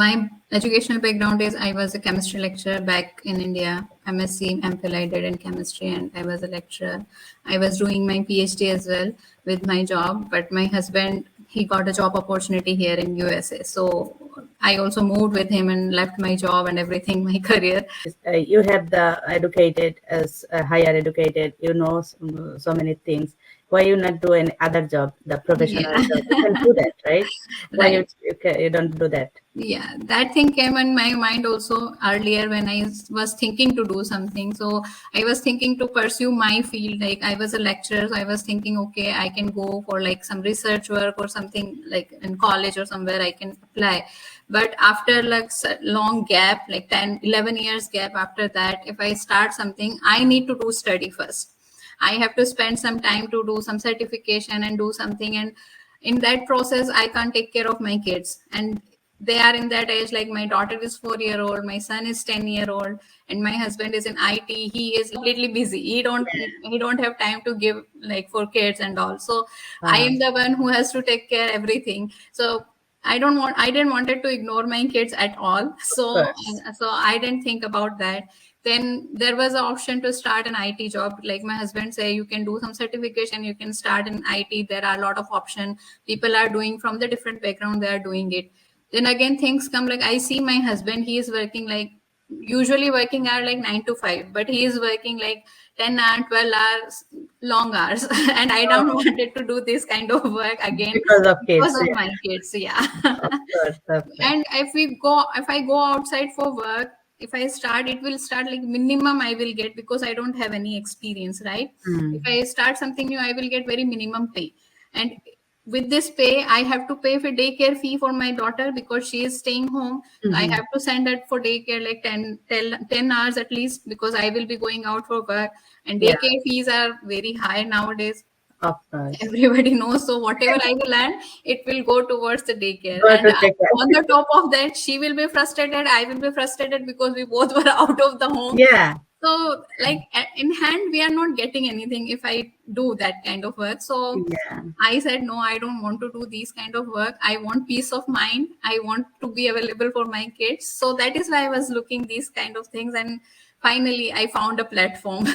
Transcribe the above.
My educational background is I was a chemistry lecturer back in India. MSc, MPhil I did in chemistry, and I was a lecturer. I was doing my PhD as well with my job, but my husband he got a job opportunity here in USA. So I also moved with him and left my job and everything, my career. You have the educated as higher educated, you know so many things. Why you not do any other job, the professional Yeah. job? You can do that, right? Why Right. you don't do that? Yeah, that thing came in my mind also earlier when I was thinking to do something. So I was thinking to pursue my field. Like I was a lecturer, so I was thinking, okay, I can go for like some research work or something like in college or somewhere I can apply. But after like long gap, like 10, 11 years gap after that, if I start something, I need to do study first. I have to spend some time to do some certification and do something. And in that process, I can't take care of my kids. And they are in that age, like my daughter is 4-year-old, my son is 10-year-old, and my husband is in IT. He is completely busy. He don't have time to give like for kids and all. So I am the one who has to take care everything. So I didn't wanted to ignore my kids at all. Of So course. I didn't think about that. Then there was an option to start an IT job. Like my husband say, you can do some certification, you can start in IT. There are a lot of options. People are doing from the different background, they are doing it. Then again, things come like I see my husband, he is working like usually working hour like 9 to 5, but he is working like 10 hours, 12 hours, long hours. And I don't Oh, wanted to do this kind of work again because of kids, because of yeah. my kids. Yeah. Of course, of course. And if I go outside for work, if I start, it will start like minimum I will get because I don't have any experience, right? If I start something new, I will get very minimum pay. And with this pay, I have to pay for daycare fee for my daughter because she is staying home. I have to send her for daycare like 10 hours at least because I will be going out for work. And Yeah, daycare fees are very high nowadays. of course. Everybody knows. So whatever I will earn, it will go towards the daycare. Go And to take on the top of that, she will be frustrated. I will be frustrated because we both were out of the home. Yeah, So like in hand, we are not getting anything if I do that kind of work. So yeah. I said, no, I don't want to do these kind of work. I want peace of mind. I want to be available for my kids. So that is why I was looking these kind of things. And finally, I found a platform.